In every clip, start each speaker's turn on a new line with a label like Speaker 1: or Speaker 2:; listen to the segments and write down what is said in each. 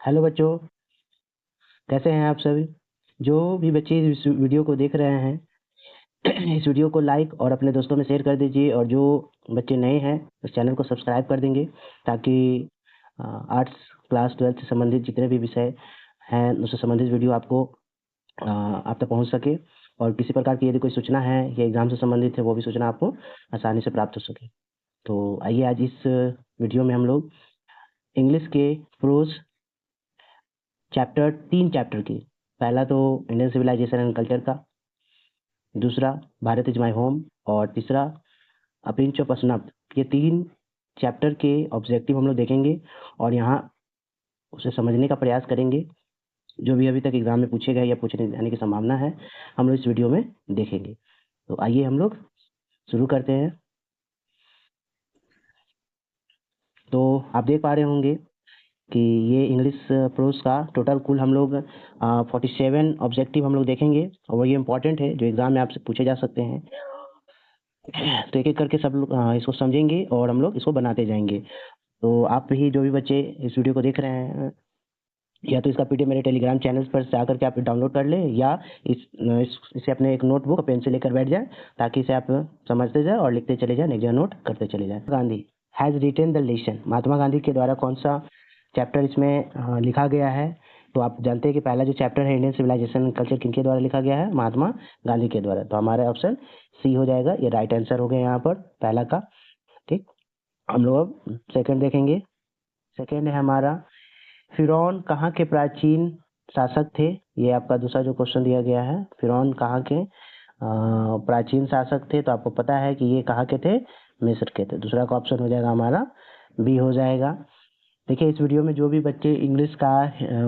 Speaker 1: Hello बच्चों, कैसे हैं आप सभी? जो भी बच्चे इस वीडियो को देख रहे हैं इस वीडियो को लाइक और अपने दोस्तों में शेयर कर दीजिए, और जो बच्चे नए हैं उस चैनल को सब्सक्राइब कर देंगे, ताकि आर्ट्स क्लास 12 से संबंधित जितने भी विषय हैं उससे संबंधित वीडियो आपको आप तक पहुंच सके, और किसी प्रकार की यदि कोई सूचना है या एग्ज़ाम से संबंधित है वो भी सूचना आपको आसानी से प्राप्त हो सके। तो आइए आज इस वीडियो में हम लोग इंग्लिश के प्रोज तीन चैप्टर की, पहला तो इंडियन सिविलाइजेशन एंड कल्चर का, दूसरा भारत इज माय होम, और तीसरा अ पिंच ऑफ स्नफ। ये तीन चैप्टर के ऑब्जेक्टिव हम लोग देखेंगे और यहाँ उसे समझने का प्रयास करेंगे। जो भी अभी तक एग्जाम में पूछे गए या पूछने जाने की संभावना है हम लोग इस वीडियो में देखेंगे। तो आइए हम लोग शुरू करते हैं। तो आप देख पा रहे होंगे कि ये इंग्लिश प्रोज का टोटल कुल हम लोग 47 ऑब्जेक्टिव हम लोग देखेंगे, और ये इंपॉर्टेंट है जो एग्जाम में आपसे पूछे जा सकते हैं। तो एक एक करके सब लोग इसको समझेंगे और हम लोग इसको बनाते जाएंगे। तो आप भी, जो भी बच्चे इस वीडियो को देख रहे हैं, या तो इसका पीडीएफ मेरे टेलीग्राम चैनल पर से आकर के आप डाउनलोड कर लें, या इसे अपने एक नोटबुक पेन से लेकर बैठ जाए, ताकि इसे आप समझते जाए और लिखते चले जाए, नेक्स्ट नोट करते चले जाए। Gandhi has written the lesson, Mahatma Gandhi के द्वारा कौन सा चैप्टर इसमें लिखा गया है? तो आप जानते हैं कि पहला जो चैप्टर है इंडियन सिविलाइजेशन कल्चर, किनके द्वारा लिखा गया है? महात्मा गांधी के द्वारा। तो हमारा ऑप्शन सी हो जाएगा, ये राइट आंसर हो गया यहाँ पर पहला का। ठीक, हम लोग अब सेकंड देखेंगे। सेकंड है हमारा, फिरौन कहाँ के प्राचीन शासक थे? ये आपका दूसरा जो क्वेश्चन दिया गया है, फिरौन कहाँ के प्राचीन शासक थे? तो आपको पता है कि ये कहाँ के थे? मिस्र के थे। दूसरा का ऑप्शन हो जाएगा हमारा बी हो जाएगा। देखिए, इस वीडियो में जो भी बच्चे इंग्लिश का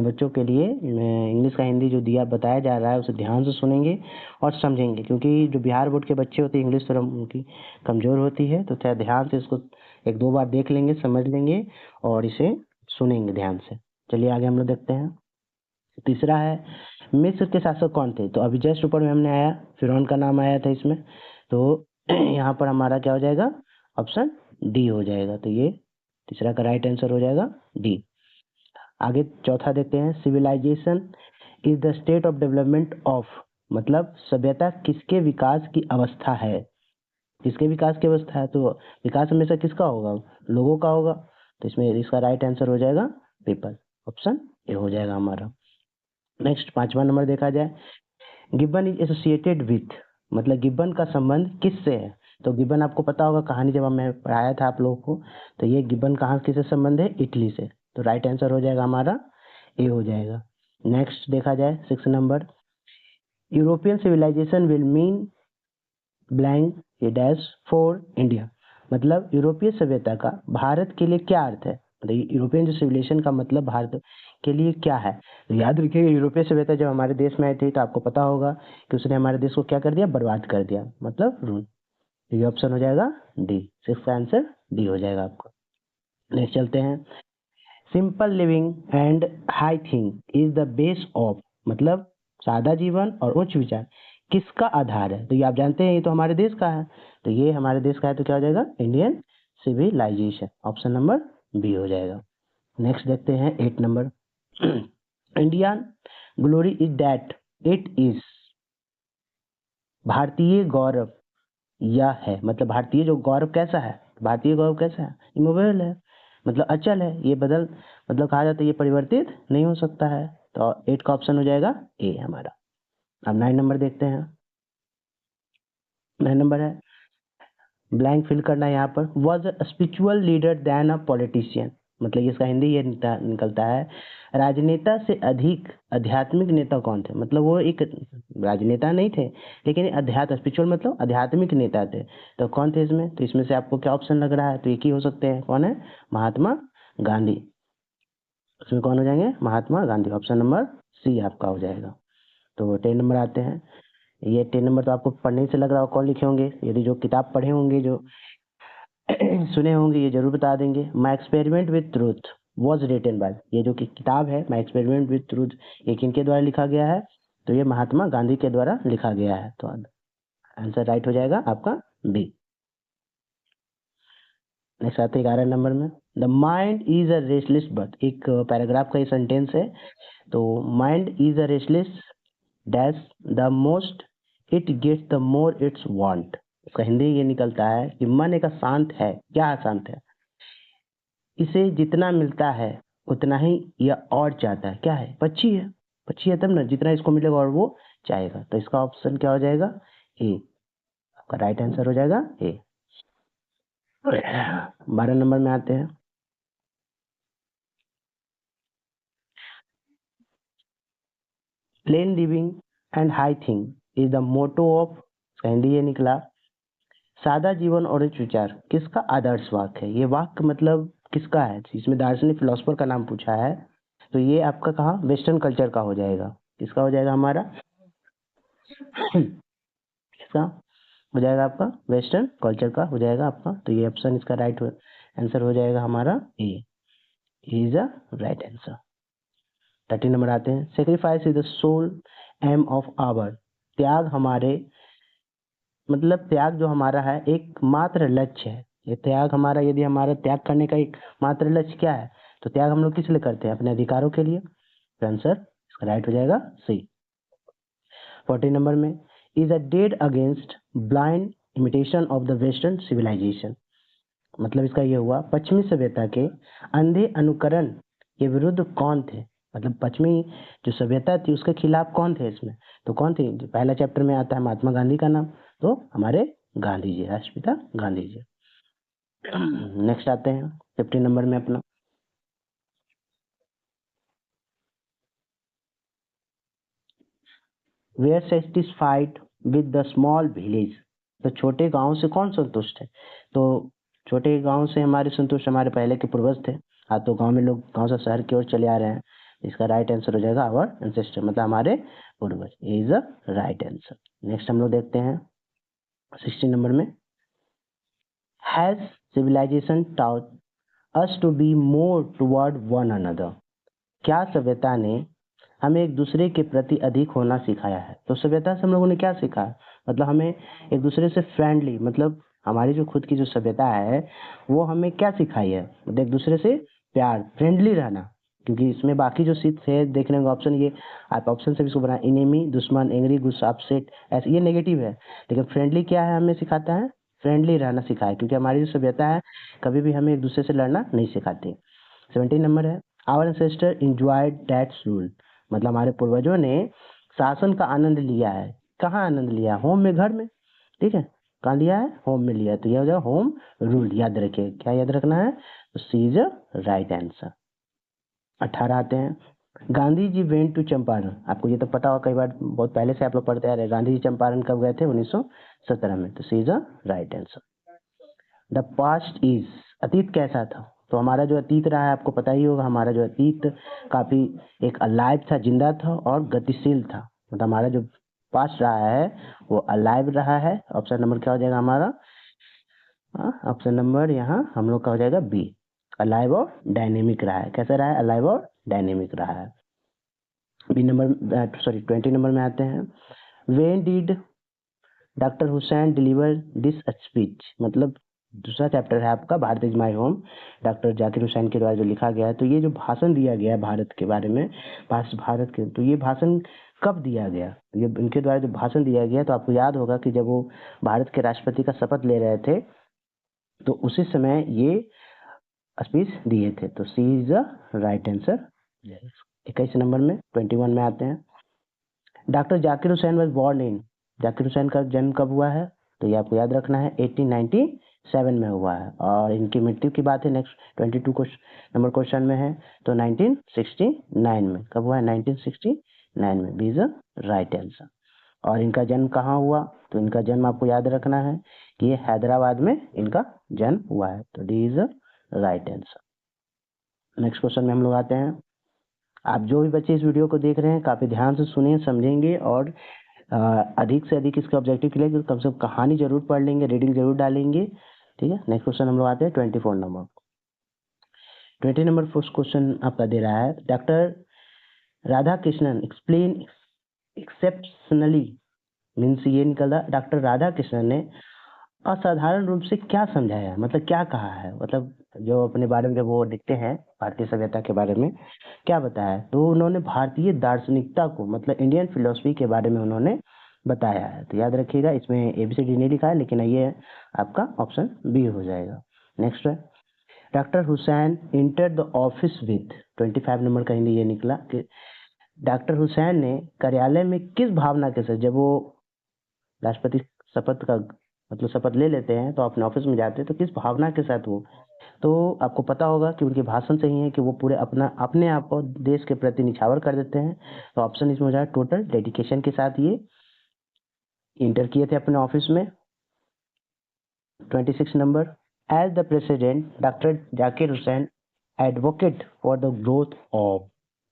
Speaker 1: बच्चों के लिए इंग्लिश का हिंदी जो दिया बताया जा रहा है उसे ध्यान से सुनेंगे और समझेंगे, क्योंकि जो बिहार बोर्ड के बच्चे होते हैं इंग्लिश थोड़ा उनकी कमज़ोर होती है, तो थोड़ा ध्यान से इसको एक दो बार देख लेंगे, समझ लेंगे और इसे सुनेंगे ध्यान से। चलिए आगे हम लोग देखते हैं। तीसरा है, मिस्र के शासक कौन थे? तो अभी जस्ट ऊपर में हमने आया, फिरौन का नाम आया था इसमें, तो यहाँ पर हमारा क्या हो जाएगा? ऑप्शन डी हो जाएगा। तो ये तीसरा का राइट आंसर हो जाएगा डी। आगे चौथा देखते हैं, civilization is the state of development of, मतलब सभ्यता किसके विकास की अवस्था है? किसके विकास की अवस्था है? तो विकास हमेशा किसका होगा? लोगों का होगा। तो इसमें इसका राइट आंसर हो जाएगा पीपल, ऑप्शन ए हो जाएगा हमारा। नेक्स्ट पांचवा नंबर देखा जाए, गिब्बन इज एसोसिएटेड विथ, मतलब गिब्बन का संबंध किससे है? तो गिब्बन आपको पता होगा, कहानी जब मैं पढ़ाया था आप लोगों को, तो ये गिब्बन कहाँ किससे संबंध है? इटली से। तो राइट आंसर हो जाएगा हमारा ए हो जाएगा। नेक्स्ट देखा जाए 6 number, European civilization will mean blank a dash for India, मतलब यूरोपीय सभ्यता का भारत के लिए क्या अर्थ है? मतलब यूरोपियन जो सिविलाइजेशन का मतलब भारत के लिए क्या है? तो याद रखिएगा, यूरोपीय सभ्यता जब हमारे देश में आई थी तो आपको पता होगा कि उसने हमारे देश को क्या कर दिया? बर्बाद कर दिया, मतलब रूल। ये ऑप्शन हो जाएगा डी, सिक्स का आंसर डी हो जाएगा आपका। नेक्स्ट चलते हैं, simple living and high think is the base of, मतलब सादा जीवन और उच्च विचार किसका आधार है? तो ये आप जानते हैं, ये तो हमारे देश का है, तो ये हमारे देश का है, तो क्या हो जाएगा? Indian civilization, option number B हो जाएगा। नेक्स्ट देखते हैं 8 number, India glory is that it is, भारतीय गौरव यह है, मतलब भारतीय जो गौरव कैसा है? भारतीय गौरव कैसा है? इमोवेबल है, मतलब अचल है, ये बदल, मतलब कहा जाता है ये परिवर्तित नहीं हो सकता है। तो 8 का ऑप्शन हो जाएगा ए हमारा। अब 9 नंबर देखते हैं। 9 नंबर है, ब्लैंक फिल करना है यहाँ पर, was a spiritual leader than a politician, मतलब इसका हिंदी ये निकलता है, राजनेता से अधिक आध्यात्मिक नेता कौन थे? मतलब वो एक राजनेता नहीं थे, लेकिन अध्यात्म, स्पिरिचुअल मतलब आध्यात्मिक नेता थे। तो कौन थे इसमें? तो इसमें से आपको क्या ऑप्शन लग रहा है? तो एक ही हो सकते हैं, कौन है? महात्मा गांधी। उसमें कौन हो जाएंगे? Mahatma Gandhi, option number C आपका हो जाएगा। तो 10 नंबर आते हैं। ये 10 नंबर तो आपको पढ़ने से लग रहा हो कौन लिखे होंगे, यदि जो किताब पढ़े होंगे, जो सुने होंगे, ये जरूर बता देंगे। My experiment with truth was written by, ये जो कि किताब है माई एक्सपेरिमेंट विथ ट्रूथ, ये किनके द्वारा लिखा गया है? तो ये महात्मा गांधी के द्वारा लिखा गया है। तो आंसर राइट हो जाएगा आपका बी। नेक्स्ट आते हैं 11 नंबर में, the mind is a restless bird. एक पैराग्राफ का ये सेंटेंस है। तो mind is a restless dash the most it gets the more its want. इसका हिंदी ये निकलता है कि मन एक अशांत है। क्या अशांत है? इसे जितना मिलता है उतना ही यह और चाहता है। क्या है? पक्षी है। पक्षी है तब ना, जितना इसको मिलेगा और वो चाहेगा। तो इसका ऑप्शन क्या हो जाएगा? ए। आपका राइट आंसर हो जाएगा ए। 12 नंबर में आते हैं, plain living and high thing is the motto of. इसका हिंदी ये निकला, सादा जीवन और उच्च विचार किसका आदर्श वाक्य है? ये वाक्य मतलब किसका है? इसमें दार्शनिक फिलोसफर का नाम पूछा है। तो ये आपका कहाँ? वेस्टर्न कल्चर का हो जाएगा। किसका हो जाएगा हमारा? किसका हो जाएगा? आपका वेस्टर्न कल्चर का हो जाएगा आपका। तो ये ऑप्शन इसका राइट आंसर हो जाएगा हमारा A. Is a right answer. 13 नंबर आते हैं, sacrifice is the soul aim of our. त्याग हमारे मतलब त्याग जो हमारा है एक मात्र लक्ष्य है। ये त्याग हमारा, यदि हमारा त्याग करने का एक मात्र लक्ष्य क्या है, तो त्याग हम लोग किस लिए करते हैं? अपने अधिकारों के लिए। तो आंसर इसका राइट हो जाएगा सी। 14 नंबर में, is a dead against blind imitation of the western civilization. मतलब इसका ये हुआ, पश्चिमी सभ्यता के अंधे अनुकरण के विरुद्ध कौन थे? मतलब पश्चिमी जो सभ्यता थी उसके खिलाफ कौन थे इसमें? तो कौन थे? जो पहला चैप्टर में आता है महात्मा गांधी का नाम, तो हमारे गांधी जी, राष्ट्रपिता गांधी जी। नेक्स्ट आते हैं 15 नंबर में अपना, were satisfied with the small village. तो छोटे गांव से कौन संतुष्ट है? तो छोटे गांव से हमारे संतुष्ट हमारे पहले के पूर्वज थे। हाँ, तो गांव में लोग गांव से शहर की ओर चले आ रहे हैं। इसका राइट आंसर हो जाएगा आवर एंसेस्टर, मतलब हमारे पूर्वज। Is a right answer. Next हम लोग देखते हैं 16 नंबर में, has civilization taught us to be more toward one another। क्या सभ्यता ने हमें एक दूसरे के प्रति अधिक होना सिखाया है? तो सभ्यता से हम लोगों ने क्या सीखा? मतलब हमें एक दूसरे से फ्रेंडली, मतलब हमारी जो खुद की जो सभ्यता है वो हमें क्या सिखाई है? मतलब एक दूसरे से प्यार, फ्रेंडली रहना। क्योंकि इसमें बाकी जो सीट है देखने का ऑप्शन, ये आप ऑप्शन से भी इसको बना, इनेमी, दुश्मन, एंग्री, गुस्सा, अपसेट, ऐसे ये नेगेटिव है। लेकिन फ्रेंडली क्या है? हमें सिखाता है फ्रेंडली रहना सिखाया, क्योंकि हमारी जो सभ्यता है कभी भी हमें एक दूसरे से लड़ना नहीं सिखाती। 17 नंबर है, our ancestor enjoyed that's rule. मतलब हमारे पूर्वजों ने शासन का आनंद लिया है। कहाँ आनंद लिया? होम में, घर में। ठीक है, कहाँ लिया है? होम में लिया है। तो यह हो जाएगा होम रूल। याद रखिए, क्या याद रखना है? तो सी इज राइट आंसर। 18 आते हैं, गांधी जी वेंट टू चंपारण। आपको ये तो पता होगा, कई बार बहुत पहले से आप लोग पढ़ते आ रहे हैं। गांधी जी चंपारण कब गए थे? 1917 में। तो C is right answer. The past is, अतीत कैसा था? तो हमारा जो अतीत रहा है आपको पता ही होगा, हमारा जो अतीत काफी एक अलाइव था, जिंदा था और गतिशील था। मतलब हमारा जो पास्ट रहा है वो अलाइव रहा है। ऑप्शन नंबर क्या हो जाएगा हमारा? ऑप्शन नंबर यहाँ हम लोग का हो जाएगा बी, अलाइव और डायनेमिक रहा है। कैसा रहा है? अलाइव और डायनेमिक रहा है। बी नंबर, सॉरी 20 नंबर में आते हैं, when did doctor Hussain deliver this speech. मतलब दूसरा चैप्टर है आपका Bharat is my home, doctor Zakir Hussain के द्वारा जो लिखा गया है। तो ये जो भाषण दिया गया है भारत के बारे में, भारत के, तो ये भाषण कब दिया गया? ये इनके द्वारा जो भाषण दिया गया, तो आपको याद होगा कि जब वो भारत के राष्ट्रपति का शपथ ले रहे थे तो उसी समय ये स्पीच दिए थे। तो C is the right answer. 21 नंबर में 21 में आते हैं, doctor Zakir Hussain was born in. Zakir Hussain का जन्म कब हुआ है? तो ये आपको याद रखना है 1897 में हुआ है। और इनकी मृत्यु की बात है नेक्स्ट 22 नंबर क्वेश्चन में है, तो 1969 में। कब हुआ है? 1969 में। B is right answer. और इनका जन्म कहाँ हुआ? तो इनका जन्म आपको याद रखना है कि ये हैदराबाद में इनका जन्म हुआ है। तो D is right answer. Next question में हम लोग आते हैं। आप जो भी बच्चे इस वीडियो को देख रहे हैं काफी ध्यान से सुनिए, समझेंगे और अधिक से अधिक इसका ऑब्जेक्टिव के लिए कम से कम कहानी जरूर पढ़ लेंगे, रीडिंग जरूर डालेंगे। ठीक है, नेक्स्ट क्वेश्चन हम लोग आते हैं 24 नंबर। 20 नंबर फर्स्ट क्वेश्चन आपका दे रहा है, doctor Radha Krishnan explain exceptionally, means ये निकला डॉक्टर राधा कृष्णन ने असाधारण रूप से क्या समझाया है, मतलब क्या कहा है, मतलब जो अपने बारे में जब वो लिखते हैं भारतीय सभ्यता के बारे में क्या बताया है, तो उन्होंने भारतीय दार्शनिकता को मतलब इंडियन फिलोसफी के बारे में उन्होंने बताया है। तो याद रखिएगा, इसमें ABCD नहीं लिखा है, लेकिन ये आपका ऑप्शन बी हो जाएगा। नेक्स्ट है, doctor Hussain enter the office with 25 number का हिंदी ये निकला कि डॉक्टर हुसैन ने कार्यालय में किस भावना के साथ, जब वो राष्ट्रपति शपथ का मतलब शपथ ले लेते हैं तो अपने ऑफिस में जाते हैं तो किस भावना के साथ वो, तो आपको पता होगा कि उनके भाषण से ही है कि वो पूरे अपने आप को देश के प्रति निछावर कर देते हैं। तो ऑप्शन इसमें हो जाएगा टोटल डेडिकेशन के साथ ये इंटर किए थे अपने ऑफिस में। 26 number, as the president doctor Zakir Hussain advocate for the growth of,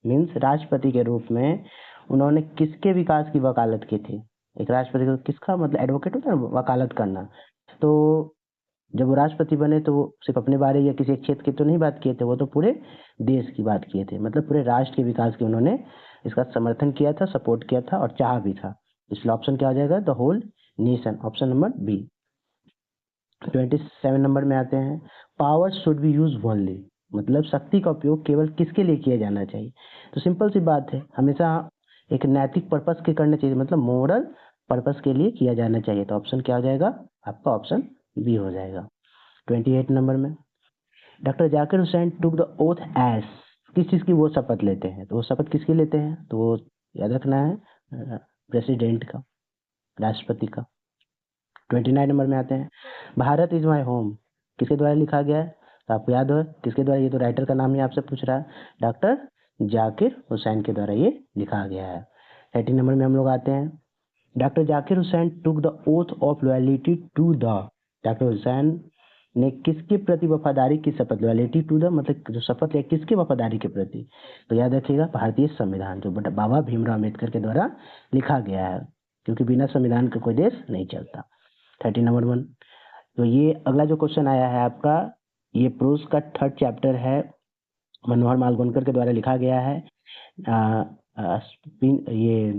Speaker 1: means राष्ट्रपति के रूप में उन्होंने किसके विकास की वकालत की थी। एक राष्ट्रपति को किसका मतलब एडवोकेट होता है ना, वकालत करना। तो जब वो राष्ट्रपति बने तो वो सिर्फ अपने बारे या किसी एक क्षेत्र की तो नहीं बात किए थे, वो तो पूरे देश की बात किए थे, मतलब पूरे राष्ट्र के विकास की उन्होंने इसका समर्थन किया था, सपोर्ट किया था और चाह भी था। इसलिए ऑप्शन क्या हो जाएगा, the whole nation, option number B. 27 number में आते हैं, power should be use only, मतलब शक्ति का उपयोग केवल किसके लिए किया जाना चाहिए। तो सिंपल सी बात है, हमेशा एक नैतिक पर्पस के करना चाहिए, मतलब मोरल पर्पस के लिए किया जाना चाहिए। तो ऑप्शन क्या हो जाएगा, आपका ऑप्शन बी हो जाएगा। 28 नंबर में, doctor Zakir Hussain took the oath as, किस चीज की वो शपथ लेते हैं, तो वो शपथ किसकी लेते हैं, तो वो याद रखना है प्रेसिडेंट का, राष्ट्रपति का। 29 नंबर में आते हैं, भारत इज माई होम किसके द्वारा लिखा गया है, तो आपको याद हो किसके द्वारा, ये तो राइटर का नाम ही आपसे पूछ रहा है, डॉक्टर जाकिर हुसैन के द्वारा ये लिखा गया है। 30 नंबर में हम लोग आते हैं, doctor Zakir Hussain took the oath of loyalty to the, doctor Hussain ने किसके प्रति वफादारी की शपथ, लॉयल्टी टू द मतलब जो शपथ है किसकी वफादारी के प्रति, तो याद रखिएगा भारतीय संविधान जो बाबा भीमराव अम्बेडकर के द्वारा लिखा गया है, क्योंकि बिना संविधान का कोई देश नहीं चलता। 30 नंबर 1, तो ये अगला जो क्वेश्चन आया है आपका, ये प्रोज का 3rd चैप्टर है, मनोहर मालगोनकर के द्वारा लिखा गया है। ये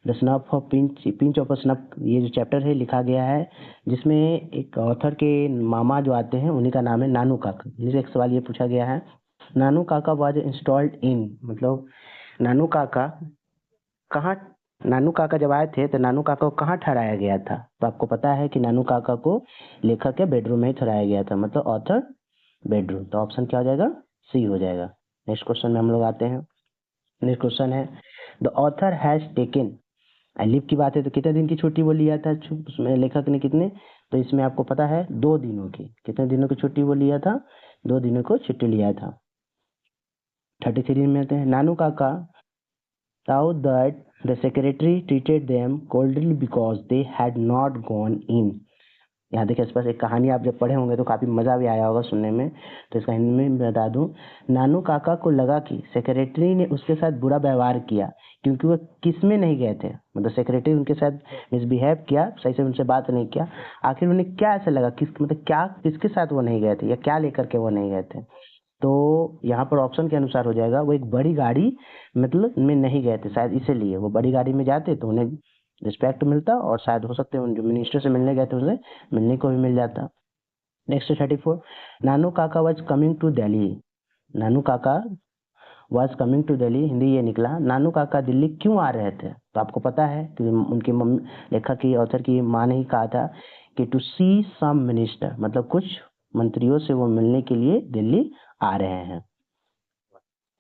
Speaker 1: the snuff of pinch of snuff, ये जो चैप्टर है लिखा गया है, जिसमें एक ऑथर के मामा जो आते हैं उन्हीं का नाम है नानू काका। जिससे एक सवाल ये पूछा गया है, नानू काका वाज इंस्टॉल्ड इन, मतलब नानू काका कहाँ, नानू काका जब आए थे तो नानू काका को कहाँ ठहराया गया था, तो आपको पता है कि नानू काका को लेखक के बेडरूम में ही ठहराया गया था, मतलब ऑथर बेडरूम। तो ऑप्शन क्या हो जाएगा, सी हो जाएगा। नेक्स्ट क्वेश्चन में हम लोग आते हैं। नेक्स्ट क्वेश्चन है, the author has taken, leave की बात है तो कितने दिन की छुट्टी वो लिया था, उसमें लेखक ने कितने, तो इसमें आपको पता है 2 दिनों की, कितने दिनों की छुट्टी वो लिया था, 2 दिनों को छुट्टी लिया था। 33 में आते हैं, नानू काका saw that the secretary treated them coldly because they had not gone in। यहाँ देखिए, इस पास एक कहानी आप जब पढ़े होंगे तो काफी मजा भी आया होगा सुनने में, तो इसका हिंदी में बता दूं, नानू काका को लगा कि सेक्रेटरी ने उसके साथ बुरा व्यवहार किया क्योंकि वो किस में नहीं गए थे, मतलब सेक्रेटरी उनके साथ मिसबिहेव किया, सही से उनसे बात नहीं किया। आखिर उन्हें क्या ऐसा लगा, किस मतलब क्या किसके साथ वो नहीं गए थे या क्या लेकर के वो नहीं गए थे, तो यहाँ पर ऑप्शन के अनुसार हो जाएगा वो एक बड़ी गाड़ी मतलब में नहीं गए थे, शायद इसीलिए वो बड़ी गाड़ी में जाते तो उन्हें रिस्पेक्ट मिलता और शायद हो सकते हैं जो मिनिस्टर से मिलने गए थे उनसे मिलने को भी मिल जाता। Next 34, Nanu Kaka was coming to Delhi, Nanu Kaka was coming to Delhi, Hindi ये निकला नानू काका दिल्ली क्यों आ रहे थे, तो आपको पता है कि उनकी मम्मी, लेखक की ऑथर की माँ ने ही कहा था कि टू सी सम मिनिस्टर, मतलब कुछ मंत्रियों से वो मिलने के लिए दिल्ली आ रहे हैं।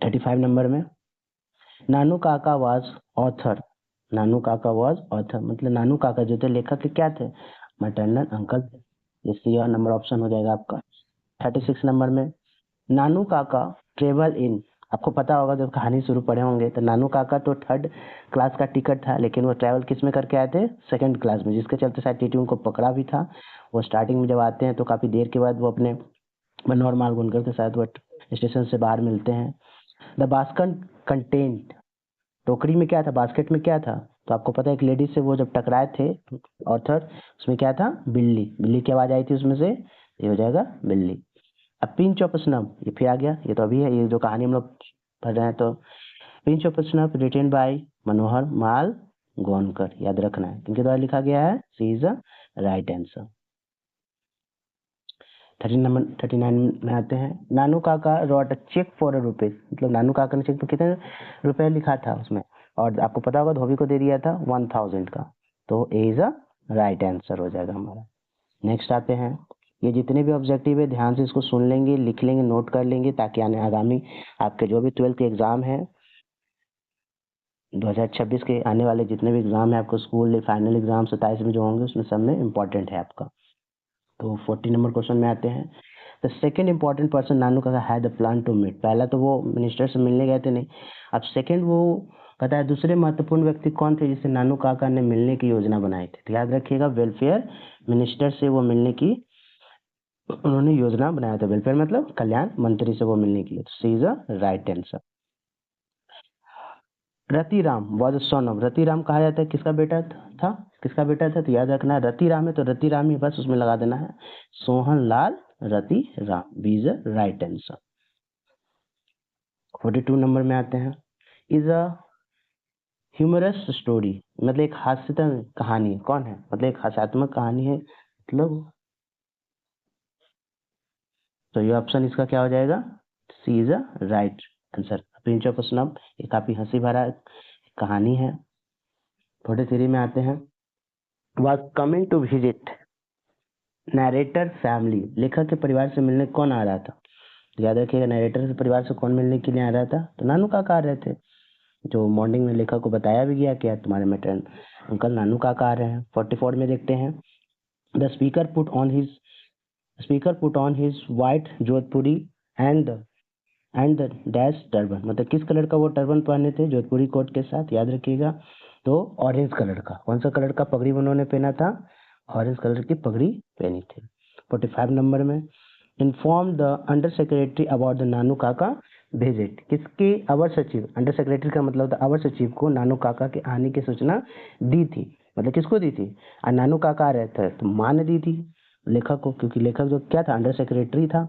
Speaker 1: 35 नंबर में, नानू Kaka was author, Nanu Kaka was author मतलब नानू काका जो थे लेखक के क्या थे, मैटरनल अंकल थे, इसलिए यह नंबर ऑप्शन हो जाएगा आपका। 36 नंबर में, नानू काका ट्रेवल इन, आपको पता होगा जब कहानी शुरू पढ़े होंगे तो नानू काका तो 3rd क्लास का टिकट था, लेकिन वो ट्रैवल किस में करके आए थे, 2nd क्लास में, जिसके चलते शायद टीटी उनको पकड़ा भी था। वो स्टार्टिंग में जब आते हैं तो काफी देर के बाद वो अपने मनोहर मालगुनकर के साथ वो स्टेशन से बाहर मिलते हैं। द बास्कट कंटेंट, टोकरी में क्या था, बास्केट में क्या था, तो आपको पता है एक लेडी से वो जब टकराए थे ऑथर, उसमें क्या था, बिल्ली, बिल्ली की आवाज आई थी उसमें से, ये हो जाएगा बिल्ली। अब पिंच ऑफ स्नफ, ये फिर आ गया, ये तो अभी है, ये जो कहानी हम लोग पढ़ रहे हैं, तो pinch of snuff written by Manohar Malgonkar, याद रखना है किनके द्वारा लिखा गया है, C is the right answer. 39 में आते हैं, नानू काका रॉट अ चेक फॉर ₹1, मतलब नानू काका ने चेक पर कितने रुपए लिखा था उसमें, और आपको पता होगा धोबी को दे दिया था 1000 का, तो ए इज अ राइट आंसर हो जाएगा हमारा। नेक्स्ट आते हैं, ये जितने भी ऑब्जेक्टिव है ध्यान से इसको सुन लेंगे, लिख लेंगे, नोट कर लेंगे, ताकि आगामी आपके जो भी 12th के एग्जाम है 2026 के आने वाले जितने भी एग्जाम है आपको स्कूल फाइनल एग्जाम 27 में जो होंगे उसमें सब में इम्पोर्टेंट है आपका। तो 40 नंबर क्वेश्चन में आते हैं, the second important person Nanu Kaka had the plan to meet. पहला तो वो मिनिस्टर से मिलने गए थे नहीं, अब सेकेंड वो कहता है दूसरे महत्वपूर्ण व्यक्ति कौन थे जिससे नानू काका ने मिलने की योजना बनाई थी, तो याद रखिएगा वेलफेयर मिनिस्टर से वो मिलने की उन्होंने योजना बनाया था, वेलफेयर मतलब कल्याण मंत्री से वो मिलने के लिए, तो C is a right answer. Ratiram was son of, Ratiram कहा जाता है किसका बेटा था, किसका बेटा था, तो याद रखना रतिराम है तो रतिराम ही बस उसमें लगा देना है, Sohan Lal Ratiram, B is a right answer. 42 नंबर में आते हैं, इज अ ह्यूमरस स्टोरी, मतलब एक हास्यात्मक कहानी, कौन है, मतलब एक हास्यात्मक कहानी है, मतलब तो ये ऑप्शन इसका क्या हो जाएगा, C is a right answer. Prince of snub, ये काफी हंसी भरा कहानी है। 43 में आते हैं, was coming to visit narrator family, लेखक के परिवार से मिलने कौन आ रहा था, याद रखिएगा नरेटर के परिवार से कौन मिलने के लिए आ रहा था, तो नानू काका आ रहे थे, जो मॉर्निंग में लेखक को बताया भी गया कि तुम्हारे मैटर अंकल नानू काका आ रहे हैं। 44 में देखते हैं, the speaker put on his white Jodhpuri and the dash turban, मतलब किस कलर का वो टर्बन पहने थे जोधपुरी कोट के साथ, याद रखिएगा, तो ऑरेंज कलर का, कौन सा कलर का पगड़ी उन्होंने पहना था, ऑरेंज कलर की पगड़ी पहनी थी। 45 नंबर में, inform the under secretary about the Nanu Kaka visit, किसके अवर सचिव, अंडर सेक्रेटरी का मतलब था अवर सचिव को नानू काका के आने की सूचना दी थी, मतलब किसको दी थी, नानू काका आ रहे थे तो माँ ने दी थी लेखक को, क्योंकि लेखक जो क्या था अंडर सेक्रेटरी था,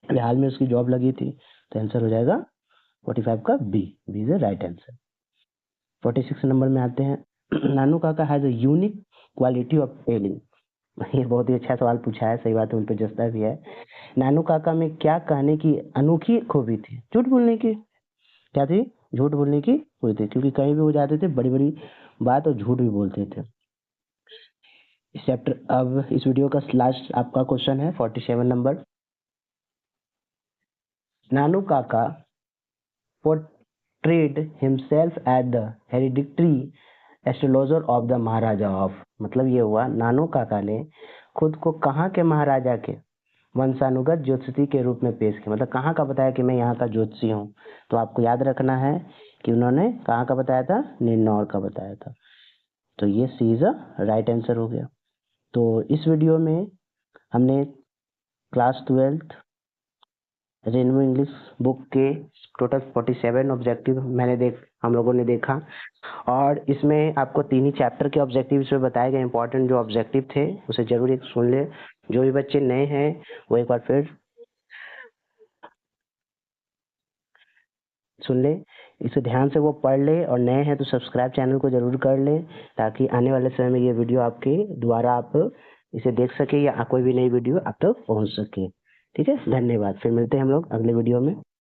Speaker 1: हाल में उसकी जॉब लगी थी, तो आंसर हो जाएगा 45 का B is the right answer. 46 number में आते हैं, Nanu Kaka has a unique quality of telling, ये बहुत ही अच्छा सवाल पूछा है, सही बात है, उन पे जस्ता भी है। नानू काका में क्या कहने की अनोखी खूबी थी, झूठ बोलने की, क्या थी, झूठ बोलने की खूबी थी, क्योंकि कहीं भी वो जाते थे बड़ी बड़ी बात और झूठ भी बोलते थे। इस चैप्टर, अब इस वीडियो का लास्ट आपका क्वेश्चन है 47 नंबर, नानू काका portrayed himself as the hereditary astrologer of the Maharaja of, मतलब ये हुआ नानू काका ने खुद को कहाँ के महाराजा के वंशानुगत ज्योतिषी के रूप में पेश किया, मतलब कहाँ का बताया कि मैं यहाँ का ज्योतिषी हूँ, तो आपको याद रखना है कि उन्होंने कहाँ का बताया था, निन्नौर का बताया था, तो ये सी इज अ राइट आंसर हो गया। तो इस वीडियो में हमने class 12th rainbow English book के टोटल 47 ऑब्जेक्टिव हम लोगों ने देखा, और इसमें आपको 3 ही चैप्टर के ऑब्जेक्टिव इसमें बताए गए, इंपॉर्टेंट जो ऑब्जेक्टिव थे उसे जरूर एक सुन ले, जो भी बच्चे नए हैं वो एक बार फिर सुन ले, इसे ध्यान से वो पढ़ ले, और नए हैं तो सब्सक्राइब चैनल को जरूर कर ले, ताकि आने वाले समय में ये वीडियो आपके द्वारा आप इसे देख सके या कोई भी नई वीडियो आप तक पहुंच सके। ठीक है, धन्यवाद, फिर मिलते हैं हम लोग अगले वीडियो में।